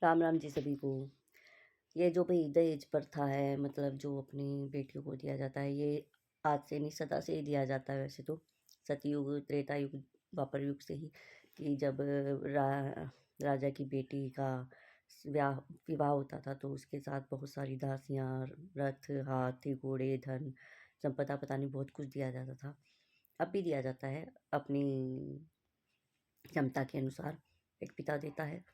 राम राम जी सभी को। ये जो भाई दहेज प्रथा है, मतलब जो अपनी बेटियों को दिया जाता है, ये आज से नहीं सदा से ही दिया जाता है। वैसे तो सतयुग, त्रेता युग, द्वापर युग से ही, कि जब राजा की बेटी का विवाह विवाह होता था तो उसके साथ बहुत सारी दासियां, रथ, हाथी, घोड़े, धन संपदा, पता नहीं बहुत कुछ दिया जाता था। अब भी दिया जाता है, अपनी क्षमता के अनुसार एक पिता देता है,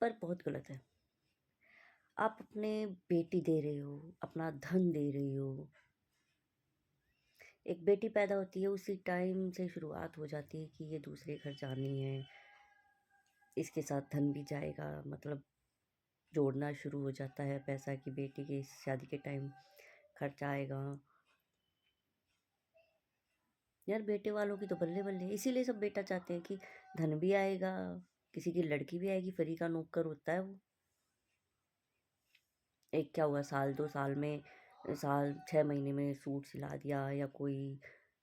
पर बहुत गलत है। आप अपने बेटी दे रहे हो, अपना धन दे रहे हो। एक बेटी पैदा होती है, उसी टाइम से शुरुआत हो जाती है कि ये दूसरे घर जानी है, इसके साथ धन भी जाएगा, मतलब जोड़ना शुरू हो जाता है पैसा की बेटी की शादी के टाइम खर्चा आएगा। यार बेटे वालों की तो बल्ले बल्ले, इसीलिए सब बेटा चाहते हैं कि धन भी आएगा, किसी की लड़की भी आएगी, फ्री का नौकर होता है वो। एक क्या हुआ, साल 2 साल में, साल 6 महीने में सूट सिला दिया या कोई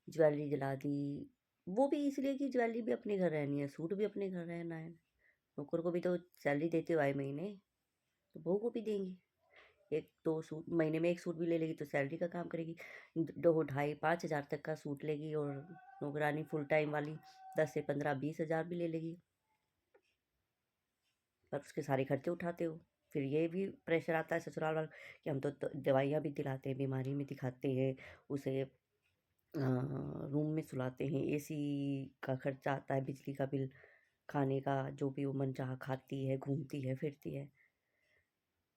ज्वेलरी दिला दी। वो भी इसलिए कि ज्वेलरी भी अपने घर रहनी है, सूट भी अपने घर रहना है। नौकर को भी तो सैलरी देते हो आए महीने, तो बहू को भी देंगी। एक दो सूट महीने में, एक सूट भी ले लेगी तो सैलरी का काम करेगी। 2 ढाई 5 हज़ार तक का सूट लेगी, और नौकरानी फुल टाइम वाली 10 से 15 20 हज़ार भी ले लेगी, पर उसके सारे खर्चे उठाते हो। फिर ये भी प्रेशर आता है ससुराल वालों कि हम तो दवाइयाँ भी दिलाते हैं, बीमारी में दिखाते हैं उसे, रूम में सुलाते हैं, एसी का खर्चा आता है, बिजली का बिल, खाने का, जो भी वो मनचाहा खाती है, घूमती है, फिरती है।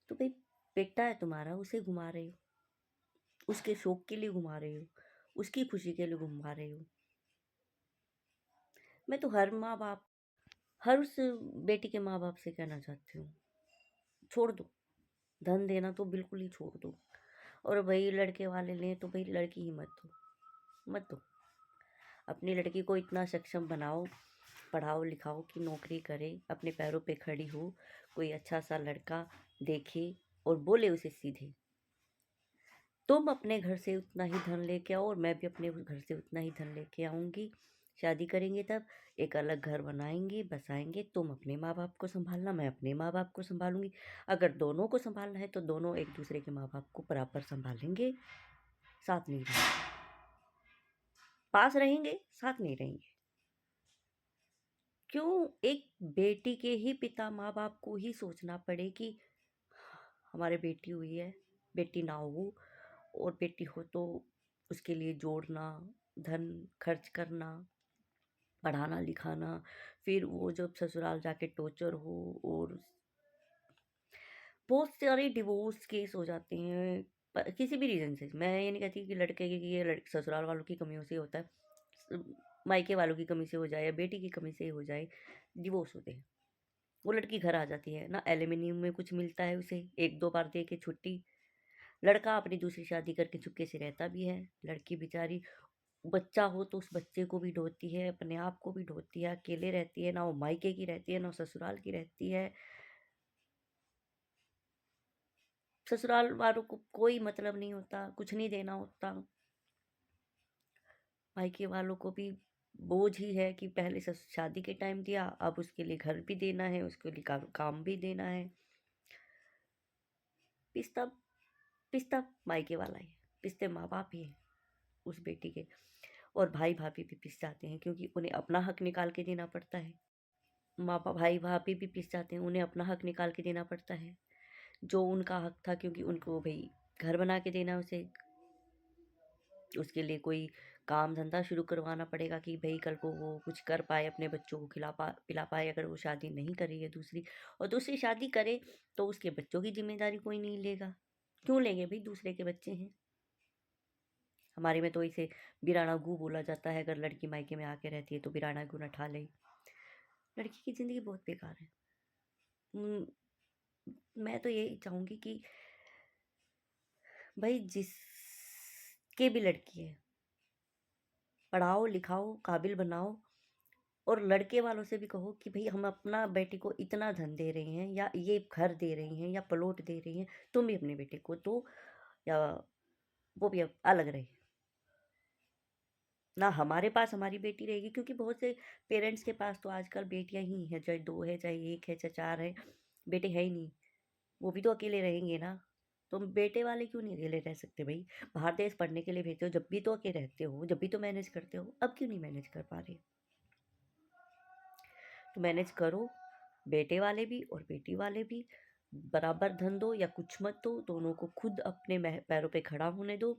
तो भाई बेटा है तुम्हारा, उसे घुमा रहे हो, उसके शौक के लिए घुमा रहे हो, उसकी खुशी के लिए घुमा रहे हो। मैं तो हर माँ बाप, हर उस बेटी के माँ बाप से कहना चाहती हूँ, छोड़ दो, धन देना तो बिल्कुल ही छोड़ दो। और भाई लड़के वाले लें तो भाई लड़की ही मत दो, मत दो। अपनी लड़की को इतना सक्षम बनाओ, पढ़ाओ लिखाओ कि नौकरी करे, अपने पैरों पे खड़ी हो, कोई अच्छा सा लड़का देखे और बोले उसे सीधे, तुम अपने घर से उतना ही धन लेके आओ और मैं भी अपने घर से उतना ही धन लेके आऊँगी। शादी करेंगे तब एक अलग घर बनाएंगे, बसाएंगे, तुम अपने माँ बाप को संभालना, मैं अपने माँ बाप को संभालूंगी। अगर दोनों को संभालना है तो दोनों एक दूसरे के माँ बाप को बराबर संभालेंगे, साथ नहीं रहेंगे, पास रहेंगे, साथ नहीं रहेंगे। क्यों एक बेटी के ही पिता माँ बाप को ही सोचना पड़े कि हमारे बेटी हुई है, बेटी ना हो, और बेटी हो तो उसके लिए जोड़ना, धन खर्च करना, पढ़ाना लिखाना, फिर वो जब ससुराल जाके टॉर्चर हो। और बहुत सारे डिवोर्स केस हो जाते हैं किसी भी रीज़न से। मैं ये नहीं कहती कि लड़के की, ये ससुराल वालों की कमियों से होता है, मायके वालों की कमी से हो जाए या बेटी की कमी से हो जाए, डिवोर्स होते हैं। वो लड़की घर आ जाती है ना, एल्यूमिनियम में कुछ मिलता है उसे, 1 2 बार दे के छुट्टी। लड़का अपनी दूसरी शादी करके चुपके से रहता भी है, लड़की बेचारी बच्चा हो तो उस बच्चे को भी ढोती है, अपने आप को भी ढोती है, अकेले रहती है, ना वो मायके की रहती है ना ससुराल की रहती है। ससुराल वालों को कोई मतलब नहीं होता, कुछ नहीं देना होता। मायके वालों को भी बोझ ही है कि पहले शादी के टाइम दिया, अब उसके लिए घर भी देना है, उसके लिए काम भी देना है। पिस्ता पिस्ता मायके वाला ही, पिसते माँ बाप ही है उस बेटी के। और भाई भाभी भी पिस जाते हैं क्योंकि उन्हें अपना हक निकाल के देना पड़ता है। माँ बाप, भाई भाभी भी पिस जाते हैं, उन्हें अपना हक निकाल के देना पड़ता है, जो उनका हक था, क्योंकि उनको भाई घर बना के देना उसे, उसके लिए कोई काम धंधा शुरू करवाना पड़ेगा कि भाई कल को वो कुछ कर पाए, अपने बच्चों को पिला पाए। अगर वो शादी नहीं कर रही है दूसरी, और दूसरी शादी करे, तो उसके बच्चों की जिम्मेदारी कोई नहीं लेगा। क्यों लेंगे भाई, दूसरे के बच्चे हैं। हमारे में तो इसे बिराना गू बोला जाता है, अगर लड़की मायके में आके रहती है तो बिराना गू न ठा ले। लड़की की ज़िंदगी बहुत बेकार है। मैं तो यही चाहूँगी कि भाई जिसके भी लड़की है, पढ़ाओ लिखाओ, काबिल बनाओ, और लड़के वालों से भी कहो कि भाई हम अपना बेटी को इतना धन दे रहे हैं, या ये घर दे रही हैं, या प्लॉट दे रही हैं, तुम भी अपने बेटे को दो, या वो भी अब अलग रहे। ना हमारे पास हमारी बेटी रहेगी, क्योंकि बहुत से पेरेंट्स के पास तो आजकल बेटियां ही हैं, चाहे 2 है, चाहे 1 है, चाहे 4 है, बेटे है ही नहीं। वो भी तो अकेले रहेंगे ना। तुम बेटे वाले क्यों नहीं अकेले रह सकते भाई? बाहर देश पढ़ने के लिए भेजते हो, जब भी तो अकेले रहते हो, जब भी तो मैनेज करते हो, अब क्यों नहीं मैनेज कर पा रहे? तो मैनेज करो, बेटे वाले भी और बेटी वाले भी। बराबर धन दो या कुछ मत दो, दोनों को खुद अपने पैरों पे खड़ा होने दो,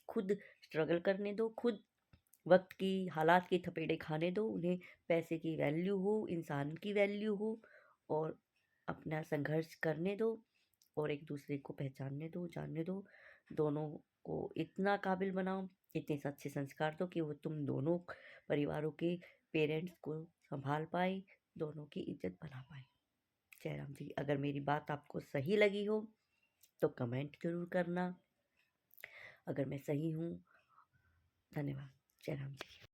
खुद स्ट्रगल करने दो, खुद वक्त की हालात की थपेड़े खाने दो उन्हें। पैसे की वैल्यू हो, इंसान की वैल्यू हो, और अपना संघर्ष करने दो, और एक दूसरे को पहचानने दो, जानने दो। दोनों को इतना काबिल बनाओ, इतने अच्छे संस्कार दो कि वो तुम दोनों परिवारों के पेरेंट्स को संभाल पाए, दोनों की इज्जत बना पाए। जयराम जी, अगर मेरी बात आपको सही लगी हो तो कमेंट जरूर करना। अगर मैं सही हूँ, धन्यवाद। जयराम जी।